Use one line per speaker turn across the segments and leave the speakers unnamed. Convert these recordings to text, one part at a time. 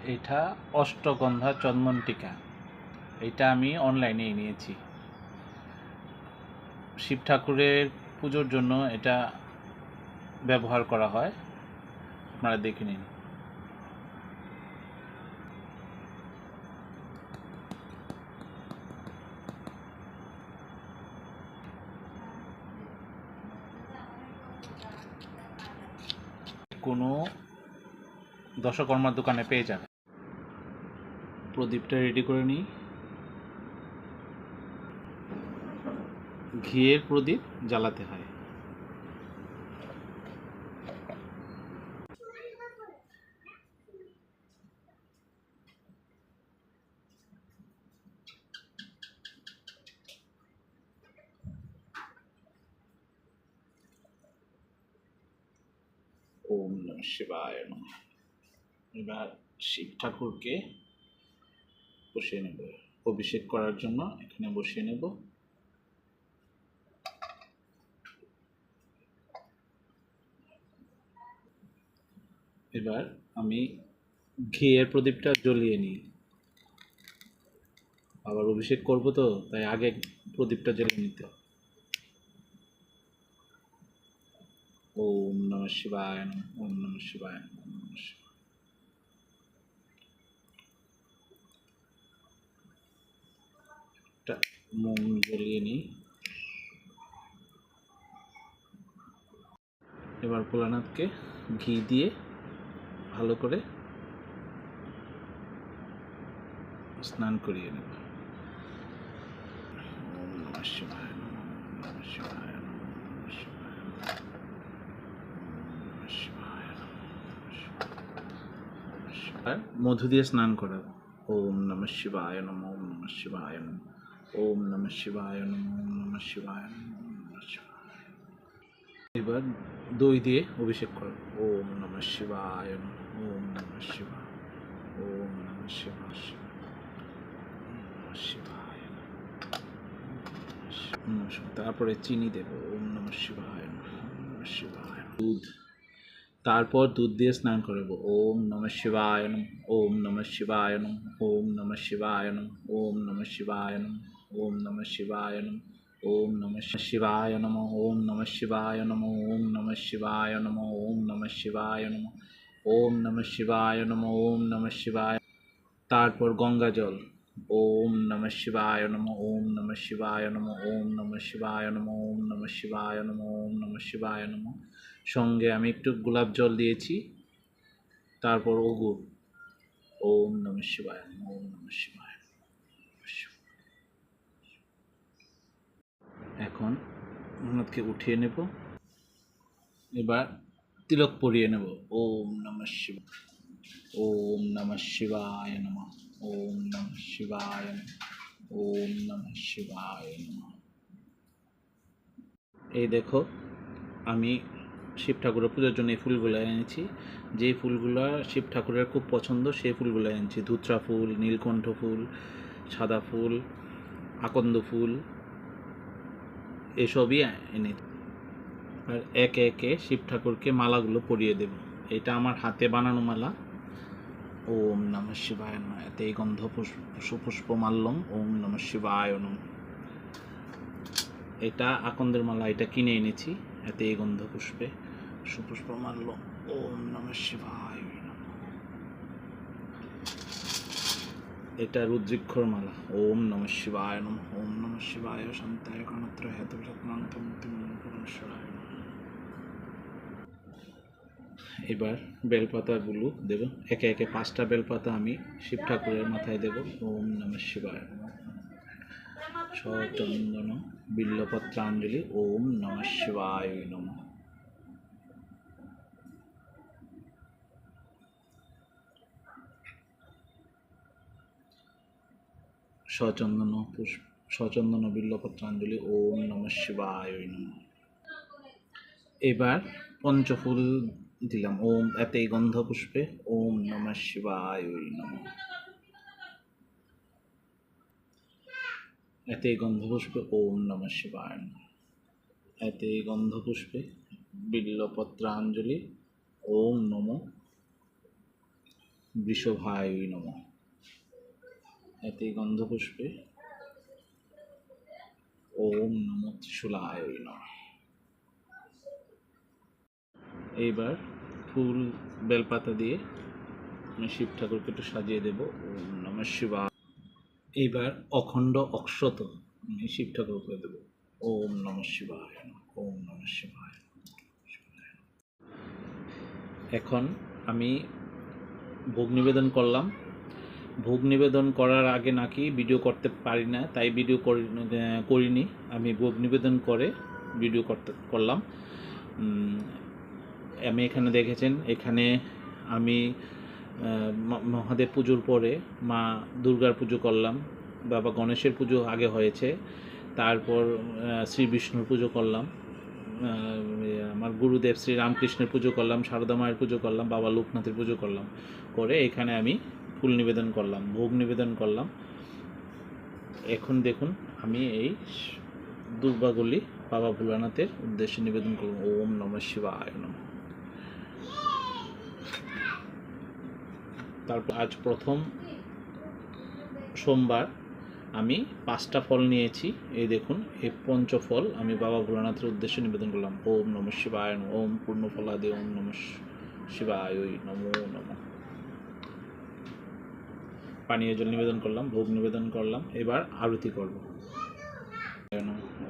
এটা অষ্টগন্ধা চন্দন টিকা। এটা আমি অনলাইনেই নিয়েছি। শিব ঠাকুরের পুজোর জন্য এটা ব্যবহার করা হয়, আপনারা দেখে নিন। কোনো দশকর্মার দোকানে পেয়ে যাবে। প্রদীপটা রেডি করে নিই। ঘিয়ের প্রদীপ জ্বালাতে হয়। ওম নমঃ শিবায় নমঃ। এবার শিব ঠাকুরকে বসিয়ে নেব, অভিষেক করার জন্য এখানে বসিয়ে নেব। এবার আমি ঘিয়ের প্রদীপটা জ্বলিয়ে নিই। আবার অভিষেক করব তো, তাই আগে প্রদীপটা জ্বালিয়ে নিতে হবে। ওম নমঃ শিবায় নমঃ। ওম নমঃ শিবায় নমঃ। ওম নমঃ শিবায়। একটা মোম জ্বালিয়ে নিই। এবার ভোলানাথকে ঘি দিয়ে ভালো করে স্নান করিয়ে নেব। ওম নমঃ শিবায় নমঃ। ওম নমঃ শিবায় নমঃ। ওম নমঃ শিবায় নমঃ। ওম নমঃ শিবায় নমঃ। আর মধু দিয়ে স্নান করাবো। ওম নমঃ শিবায় নমঃ। ওম নমঃ শিবায় নমঃ। ওম নমঃ শিবায় নমঃ। ওম নমঃ শিবায় নমঃ। ওম নমঃ শিবায়। এবার দই দিয়ে অভিষেক করব। ওম নমঃ শিবায় নমঃ। ওম নমঃ শিবায়। ওম নমঃ শিবায়। ওম নমঃ শিবায়। তারপরে চিনি দেব। ওম নমঃ শিবায় নমঃ। ওম নমঃ শিবায়। দুধ, তারপর দুধ দিয়ে স্নান করব। ওম নমঃ শিবায় নমঃ। ওম নমঃ শিবায় নমঃ। ওম নমঃ শিবায় নমঃ। ওম নমঃ শিবায় নমঃ। ওম নমঃ শিবায় নমঃ। ওম নমঃ শিবায় নমঃ। ওম নমঃ শিবায় নমঃ। ওম নমঃ শিবায় নমঃ। ওম নমঃ শিবায় নমঃ। ওম নমঃ শিবায় নমঃ। ওম নমঃ শিবায়। তারপর গঙ্গা জল। ওম নমঃ শিবায় নমঃ। ওম নমঃ শিবায় নমঃ। ওম নমঃ শিবায় নমঃ। ওম নমঃ শিবায় নমঃ। ওম নমঃ শিবায় নমঃ। সঙ্গে আমি একটু গোলাপ জল দিয়েছি। তারপর অগুর। ওম নমঃ শিবায় নমঃ। ওম নমঃ শিবায়। এখন ভোলানাথকে উঠিয়ে নেব। এবার তিলক পরিয়ে নেব। ওম নমঃ শিবায়। ওম নমঃ শিবায় নমঃ। ওম নমঃ শিবায় নমঃ। ওম নমঃ শিবায় নমঃ। এই দেখো, আমি শিব ঠাকুরের পুজোর জন্য এই ফুলগুলো এনেছি। যে ফুলগুলো শিব ঠাকুরের খুব পছন্দ সেই ফুলগুলো এনেছি। ধুত্রা ফুল, নীলকণ্ঠ ফুল, সাদা ফুল, আকন্দ ফুল, এসবই এনেছি। আর একে একে শিব ঠাকুরকে মালাগুলো পরিয়ে দেব। এটা আমার হাতে বানানো মালা। ওম নমঃ শিবায় নমঃ। এতে গন্ধ সুপুষ্প মাল্যম। ওম নমঃ শিবায় নমঃ। এটা আকন্দের মালা, এটা কিনে এনেছি। এতে গন্ধ পুষ্পে সুপুষ্প মাল্যম। ওম নমঃ শিবায় নমঃ। এটা রুদ্রাক্ষর মালা। ওম নমঃ শিবায় নমঃ। ওম নমঃ শিবায় শান্তায় গণত্রয় হেতু। এবার বেলপাতাগুলো দেব। একে একে 5টা বেলপাতা আমি শিব ঠাকুরের মাথায় দেব। ওম নমঃ শিবায়। সচন্দন বিল্লপত্রাঞ্জলি। ওম নমঃ শিবায় নমঃ। সচন্দন বিল্লপত্রাঞ্জলি। ওম নমঃ শিবায় নমঃ। এবার পঞ্চফুল দিলাম। ওম এতেই গন্ধ পুষ্পে। ওম নমঃ শিবায় নমঃ। এতেই গন্ধ পুষ্পে। ওম নমঃ শিবায় নমঃ। এতেই গন্ধ পুষ্পে বিল্লপত্রাঞ্জলি। ওম নমঃ বৃষভায় নমঃ। এতে গন্ধপুষ্পে ওম নমঃ ত্রিশূলায় নমঃ। এইবার ফুল বেলপাতা দিয়ে আমি শিব ঠাকুরকে একটু সাজিয়ে দেব। ওম নমঃ শিবায়। এইবার অখণ্ড অক্ষত আমি শিব ঠাকুরকে দেব। ওম নমঃ শিবায় নমঃ। ওম নমঃ শিবায়। এখন আমি ভোগ নিবেদন করলাম। ভোগ নিবেদন করার আগে নাকি ভিডিও করতে পারি না, তাই ভিডিও করিনি। আমি ভোগ নিবেদন করে ভিডিও করলাম। আমি এখানে দেখেছেন, এখানে আমি মহাদেব পুজোর পরে মা দুর্গার পুজো করলাম, বাবা গণেশের পুজো আগে হয়েছে, তারপর শ্রী বিষ্ণুর পুজো করলাম, আমার গুরুদেব শ্রী রামকৃষ্ণের পুজো করলাম, শারদা মায়ের পুজো করলাম, বাবা লোকনাথের পুজো করলাম, করে এখানে আমি ফুল নিবেদন করলাম, ভোগ নিবেদন করলাম। এখন দেখুন আমি এই দুর্বাগুলি বাবা ভোলানাথের উদ্দেশ্যে নিবেদন করব। ওম নমঃ শিবায় নমঃ। তারপর আজ প্রথম সোমবার আমি 5টা ফল নিয়েছি। এই দেখুন, এই পঞ্চফল আমি বাবা ভোলানাথের উদ্দেশ্যে নিবেদন করলাম। ওম নমঃ শিবায় নমঃ। ওম পূর্ণফলাদে ওম নমঃ শিবায় নমো নমঃ। পানীয় জল নিবেদন করলাম, ভোগ নিবেদন করলাম। এবার আরতি করব।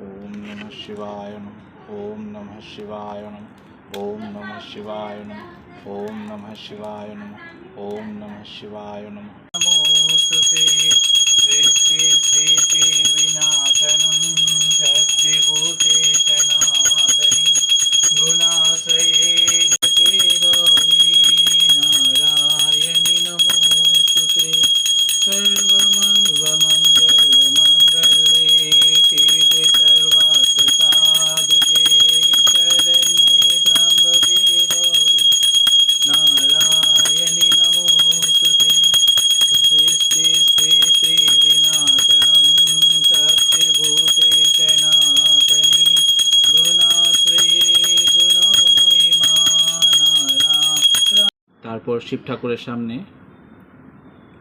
ওম নমঃ শিবায় নমঃ। ওম নমঃ শিবায় নমঃ। ওম নমঃ শিবায় নমঃ। ওম নমঃ শিবায় নমঃ। ওম নমঃ শিবায় নমঃ। নমোস্তুতে সৃষ্টি স্থিতি বিনাশনং শক্তিভূতে সনাতনি গুণাশ্রয়ে গতে গৌরী নারায়ণী নমোস্তুতে। सर्वमङ्गलमङ्गले शिवे सर्वार्थसाधिके शरण्ये त्र्यम्बके गौरी नारायणि नमोस्तुते। सृष्टिस्थिति विनाशनं शक्तिभूते सनातनी गुणाश्रये गुणमयी मा नारायण। তারপর শিব ঠাকুরের সামনে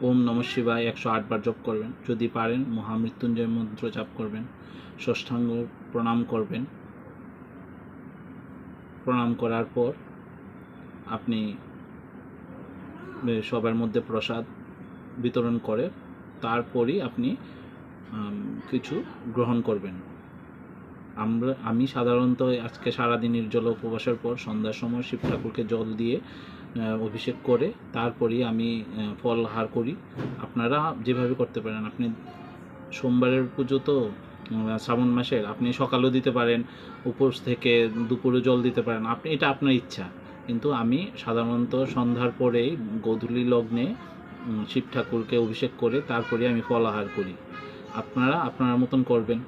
ওম নমঃ শিবায় 108 বার জপ করবেন। যদি পারেন মহামৃত্যুঞ্জয় মন্ত্র জপ করবেন। ষষ্ঠাঙ্গ প্রণাম করবেন। প্রণাম করার পর আপনি সবার মধ্যে প্রসাদ বিতরণ করে তারপরই আপনি কিছু গ্রহণ করবেন। আমি সাধারণত আজকে সারাদিন নির্জল উপবাসের পর সন্ধ্যার সময় শিব ঠাকুরকে জল দিয়ে অভিষেক করে তারপরেই আমি ফল আহার করি। আপনারা যেভাবে করতে পারেন। আপনি সোমবারের পুজো তো শ্রাবণ মাসের, আপনি সকালেও দিতে পারেন, উপোস থেকে দুপুরে জল দিতে পারেন, আপনি এটা আপনার ইচ্ছা। কিন্তু আমি সাধারণত সন্ধ্যার পরেই গোধূলি লগ্নে শিব ঠাকুরকে অভিষেক করে তারপরে আমি ফল আহার করি। আপনারা আপনার মতন করবেন।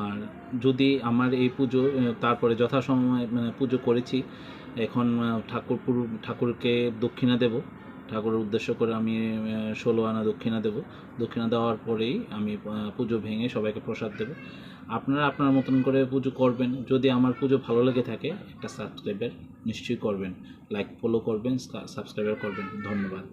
আর যদি আমার এই পুজো তারপরে যথাসময়ে পুজো করেছি, এখন ঠাকুরকে দক্ষিণা দেব। ঠাকুরের উদ্দেশ্য করে আমি 16 আনা দক্ষিণা দেব। দক্ষিণা দেওয়ার পরেই আমি পুজো ভেঙে সবাইকে প্রসাদ দেব। আপনারা আপনার মতন করে পুজো করবেন। যদি আমার পুজো ভালো লেগে থাকে একটা সাবস্ক্রাইবার নিশ্চয়ই করবেন, লাইক ফলো করবেন, সাবস্ক্রাইবার করবেন। ধন্যবাদ।